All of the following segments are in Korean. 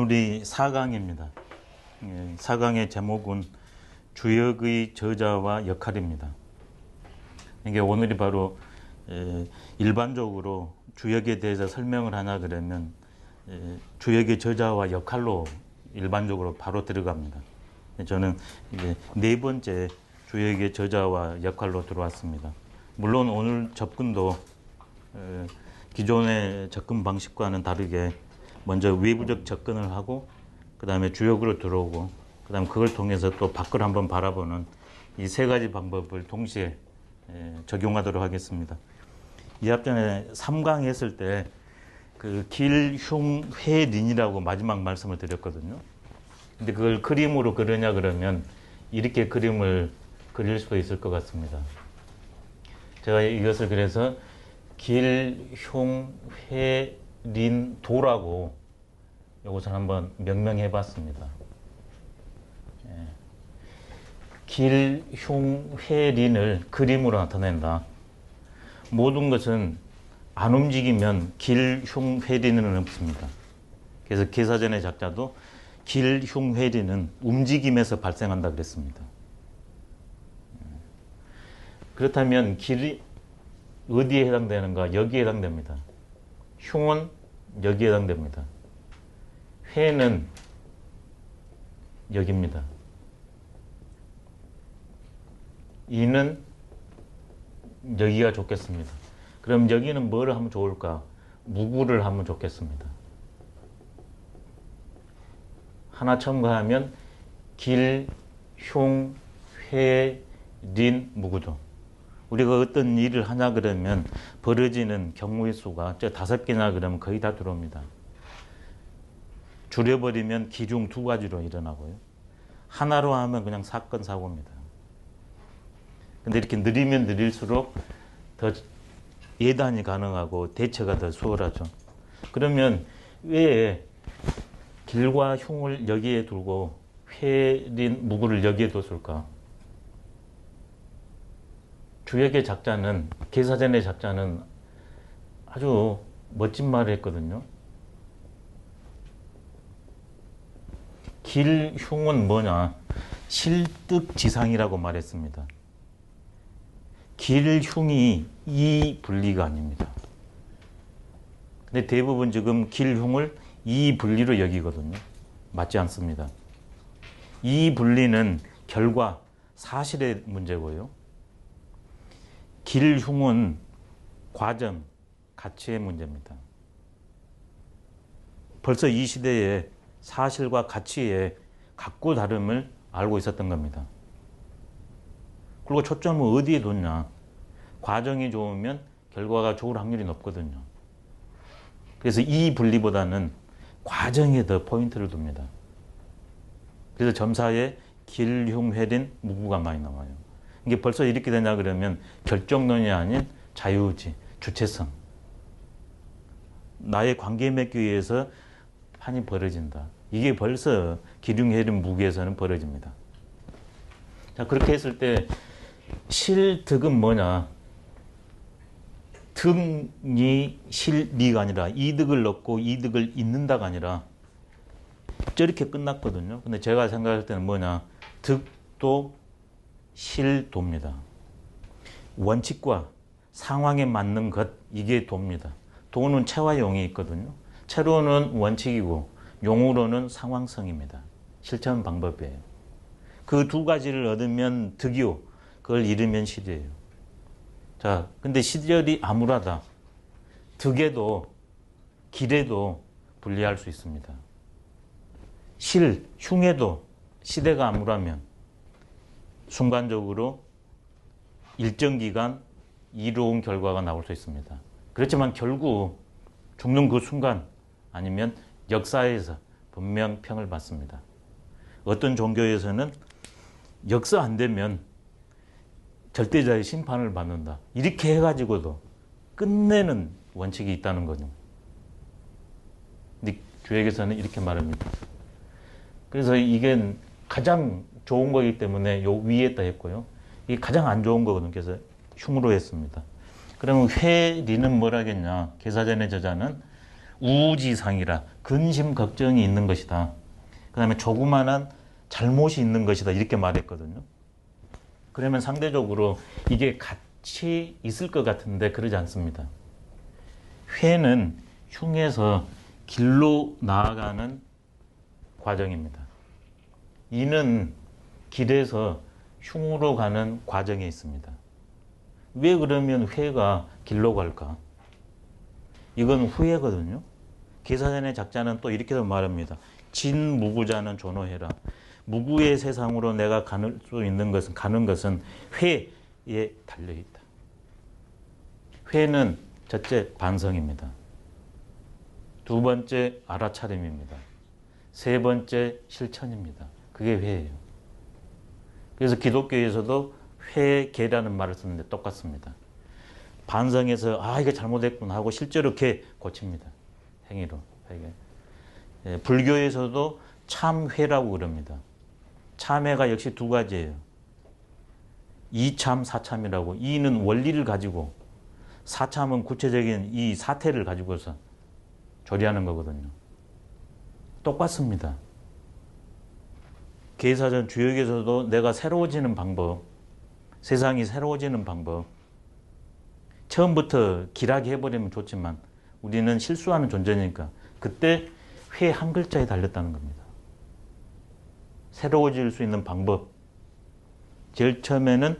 오늘이 4강입니다. 4강의 제목은 주역의 저자와 역할입니다. 이게 오늘이 바로 일반적으로 주역에 대해서 설명을 하나 그러면 주역의 저자와 역할로 일반적으로 바로 들어갑니다. 저는 이제 네 번째 주역의 저자와 역할로 들어왔습니다. 물론 오늘 접근도 기존의 접근 방식과는 다르게 먼저 외부적 접근을 하고 그 다음에 주역으로 들어오고 그 다음에 그걸 통해서 또 밖을 한번 바라보는 이 세 가지 방법을 동시에 적용하도록 하겠습니다. 이 앞전에 3강 했을 때 그 길흉회린이라고 마지막 말씀을 드렸거든요. 근데 그걸 그림으로 그리냐 그러면 이렇게 그림을 그릴 수도 있을 것 같습니다. 제가 이것을 그래서 길흉회린도라고 이것을 한번 명명해 봤습니다. 길흉회린을 그림으로 나타낸다. 모든 것은 안 움직이면 길흉회린은 없습니다. 그래서 개사전의 작자도 길흉회린은 움직임에서 발생한다 그랬습니다. 그렇다면 길이 어디에 해당되는가? 여기에 해당됩니다. 흉은 여기에 해당됩니다. 회는 여기입니다. 이는 여기가 좋겠습니다. 그럼 여기는 뭐를 하면 좋을까? 무구를 하면 좋겠습니다. 하나 첨가하면 길, 흉, 회, 린, 무구죠. 우리가 어떤 일을 하냐 그러면 벌어지는 경우의 수가 5개나 그러면 거의 다 들어옵니다. 줄여버리면 기중 2가지로 일어나고요. 하나로 하면 그냥 사건, 사고입니다. 근데 이렇게 느리면 느릴수록 더 예단이 가능하고 대처가 더 수월하죠. 그러면 왜 길과 흉을 여기에 두고 회린, 무구를 여기에 뒀을까? 주역의 작자는, 개사전의 작자는 아주 멋진 말을 했거든요. 길, 흉은 뭐냐? 실득지상이라고 말했습니다. 길, 흉이 이 분리가 아닙니다. 근데 대부분 지금 길, 흉을 이 분리로 여기거든요. 맞지 않습니다. 이 분리는 결과, 사실의 문제고요. 길, 흉은 과정, 가치의 문제입니다. 벌써 이 시대에 사실과 가치의 각고 다름을 알고 있었던 겁니다. 그리고 초점을 어디에 뒀냐? 과정이 좋으면 결과가 좋을 확률이 높거든요. 그래서 이 분리보다는 과정에 더 포인트를 둡니다. 그래서 점사에 길, 흉, 회린, 무구가 많이 나와요. 이게 벌써 이렇게 되냐 그러면 결정론이 아닌 자유의지, 주체성. 나의 관계 맺기 위해서 판이 벌어진다. 이게 벌써 길, 흉, 회린, 무구에서는 벌어집니다. 자, 그렇게 했을 때 실득은 뭐냐? 득이 실리가 아니라 이득을 얻고 이득을 잇는다가 아니라 저렇게 끝났거든요. 근데 제가 생각할 때는 뭐냐? 득도 실도입니다. 원칙과 상황에 맞는 것, 이게 도입니다. 도는 체와 용이 있거든요. 체로는 원칙이고 용으로는 상황성입니다. 실천 방법이에요. 그 두 가지를 얻으면 득이요. 그걸 잃으면 실이에요. 자, 근데 시절이 암울하다. 득에도 길에도 분리할 수 있습니다. 실, 흉에도 시대가 암울하면 순간적으로 일정 기간 이로운 결과가 나올 수 있습니다. 그렇지만 결국 죽는 그 순간 아니면 역사에서 분명 평을 받습니다. 어떤 종교에서는 역사 안 되면 절대자의 심판을 받는다. 이렇게 해가지고도 끝내는 원칙이 있다는 거죠. 근데 주역에서는 이렇게 말합니다. 그래서 이게 가장 좋은 거기 때문에 요 위에다 했고요. 이게 가장 안 좋은 거거든요. 그래서 흉으로 했습니다. 그러면 회리는 뭐라겠냐? 개사전의 저자는 우지상이라 근심 걱정이 있는 것이다. 그 다음에 조그만한 잘못이 있는 것이다. 이렇게 말했거든요. 그러면 상대적으로 이게 같이 있을 것 같은데 그러지 않습니다. 회는 흉에서 길로 나아가는 과정입니다. 이는 길에서 흉으로 가는 과정에 있습니다. 왜 그러면 회가 길로 갈까? 이건 후회거든요. 계사전의 작자는 또 이렇게도 말합니다. 진무구자는 존호해라. 무구의 세상으로 내가 가는 수 있는 것은, 가는 것은 회에 달려있다. 회는 첫째 반성입니다. 두 번째 알아차림입니다. 세 번째 실천입니다. 그게 회예요. 그래서 기독교에서도 회개라는 말을 쓰는데 똑같습니다. 반성해서 이거 잘못했구나 하고 실제로 개 고칩니다. 행위로. 회개. 불교에서도 참회라고 그럽니다. 참회가 역시 두 가지예요. 이참, 사참이라고. 이는 원리를 가지고, 사참은 구체적인 이 사태를 가지고서 조리하는 거거든요. 똑같습니다. 계사전 주역에서도 내가 새로워지는 방법, 세상이 새로워지는 방법, 처음부터 길하게 해버리면 좋지만 우리는 실수하는 존재니까 그때 회 한 글자에 달렸다는 겁니다. 새로워질 수 있는 방법. 제일 처음에는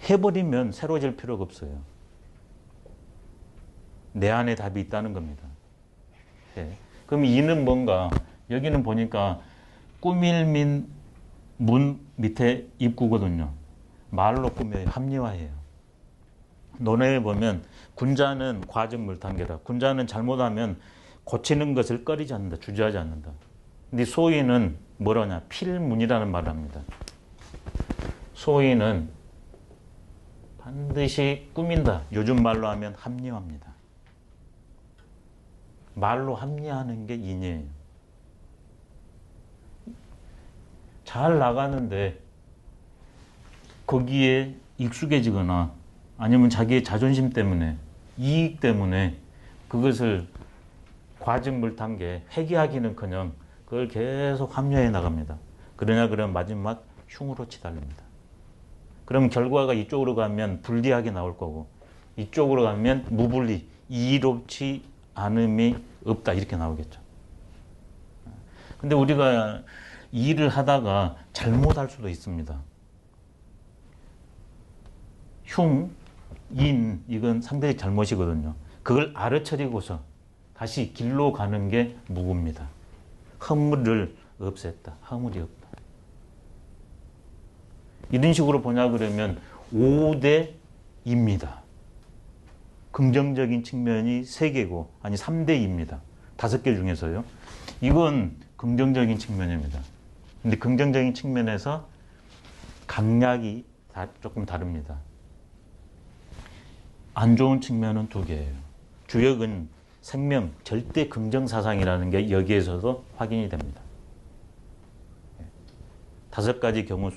해버리면 새로워질 필요가 없어요. 내 안에 답이 있다는 겁니다. 네. 그럼 이는 뭔가, 여기는 보니까 꾸밀민 문 밑에 입구거든요. 말로 꾸며요. 합리화해요. 논어에 보면 군자는 과정물탄계라. 군자는 잘못하면 고치는 것을 꺼리지 않는다. 주저하지 않는다. 근데 소인은 뭐라냐? 필문이라는 말을 합니다. 소인은 반드시 꾸민다. 요즘 말로 하면 합리화합니다. 말로 합리화하는 게 인이에요. 잘 나가는데 거기에 익숙해지거나 아니면 자기의 자존심 때문에, 이익 때문에 그것을 과증물탄계, 회개하기는커녕 그걸 계속 합리화해 나갑니다. 그러면 마지막 흉으로 치달립니다. 그럼 결과가 이쪽으로 가면 불리하게 나올 거고, 이쪽으로 가면 무불리, 이롭지 않음이 없다, 이렇게 나오겠죠. 근데 우리가 일을 하다가 잘못할 수도 있습니다. 흉, 인, 이건 상대의 잘못이거든요. 그걸 알아차리고서 다시 길로 가는 게 무구입니다. 허물을 없앴다. 허물이 없다. 이런 식으로 보냐 그러면 5대입니다. 긍정적인 측면이 3개고, 아니 3대입니다. 5개 중에서요. 이건 긍정적인 측면입니다. 근데 긍정적인 측면에서 강약이 조금 다릅니다. 안 좋은 측면은 2개예요. 주역은 생명, 절대 긍정사상이라는 게 여기에서도 확인이 됩니다. 5가지 경우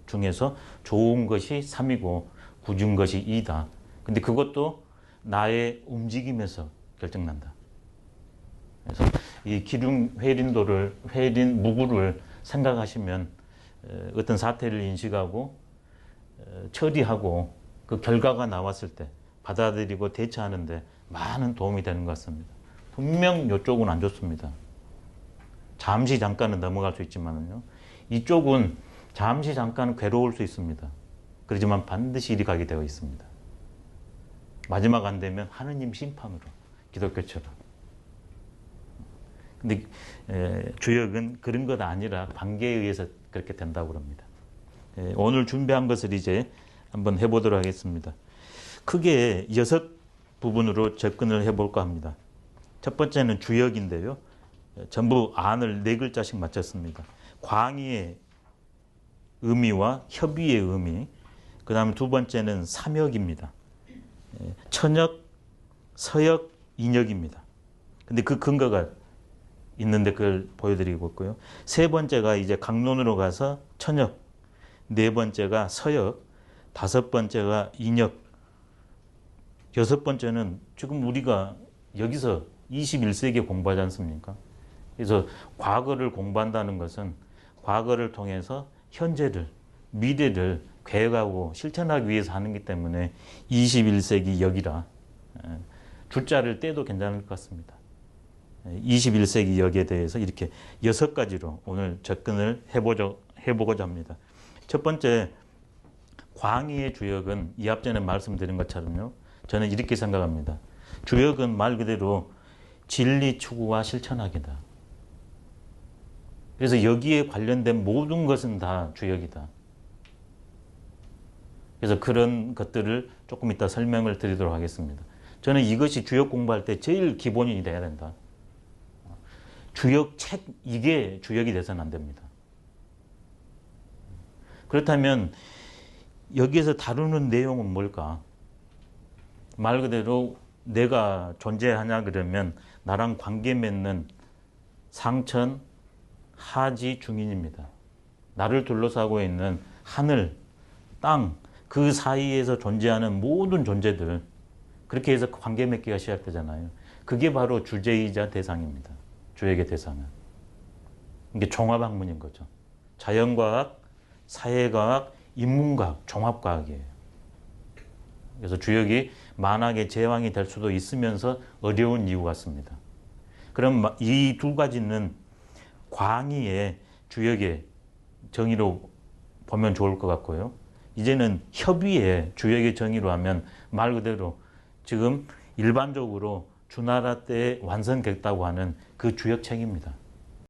중에서 좋은 것이 3이고 굳은 것이 2다. 근데 그것도 나의 움직임에서 결정난다. 그래서 이 기륭 회린도를, 회린 무구를 생각하시면 어떤 사태를 인식하고 처리하고 그 결과가 나왔을 때 받아들이고 대처하는데 많은 도움이 되는 것 같습니다. 분명 이쪽은 안 좋습니다. 잠시 잠깐은 넘어갈 수 있지만요. 이쪽은 잠시 잠깐 괴로울 수 있습니다. 그렇지만 반드시 이리 가게 되어 있습니다. 마지막 안 되면 하느님 심판으로, 기독교처럼. 근데 주역은 그런 것 아니라 관계에 의해서 그렇게 된다고 합니다. 오늘 준비한 것을 이제 한번 해보도록 하겠습니다. 크게 6 부분으로 접근을 해볼까 합니다. 첫 번째는 주역인데요. 전부 안을 4글자씩 맞췄습니다. 광의의 의미와 협의의 의미, 그 다음에 2번째는 삼역입니다. 천역, 서역, 인역입니다. 근데 그 근거가 있는데 그걸 보여드리고 있고요. 3번째가 이제 강론으로 가서 천역, 4번째가 서역, 5번째가 인역, 6번째는 지금 우리가 여기서 21세기에 공부하지 않습니까? 그래서 과거를 공부한다는 것은 과거를 통해서 현재를, 미래를 계획하고 실천하기 위해서 하는 기 때문에 21세기 역이라 줄자를 떼도 괜찮을 것 같습니다. 21세기 역에 대해서 이렇게 6가지로 오늘 접근을 해보고자 합니다. 첫 번째, 광의의 주역은 이 앞전에 말씀드린 것처럼요. 저는 이렇게 생각합니다. 주역은 말 그대로 진리 추구와 실천하기다. 그래서 여기에 관련된 모든 것은 다 주역이다. 그래서 그런 것들을 조금 이따 설명을 드리도록 하겠습니다. 저는 이것이 주역 공부할 때 제일 기본이 돼야 된다. 주역 책, 이게 주역이 돼서는 안 됩니다. 그렇다면 여기에서 다루는 내용은 뭘까? 말 그대로 내가 존재하냐 그러면 나랑 관계 맺는 상천, 하지, 중인입니다. 나를 둘러싸고 있는 하늘, 땅, 그 사이에서 존재하는 모든 존재들, 그렇게 해서 관계 맺기가 시작되잖아요. 그게 바로 주제이자 대상입니다. 주역의 대상은. 이게 종합학문인 거죠. 자연과학, 사회과학, 인문과학, 종합과학이에요. 그래서 주역이 만악의 제왕이 될 수도 있으면서 어려운 이유 같습니다. 그럼 이 두 가지는 광의의 주역의 정의로 보면 좋을 것 같고요. 이제는 협의의 주역의 정의로 하면 말 그대로 지금 일반적으로 주나라 때 완성됐다고 하는 그 주역책입니다.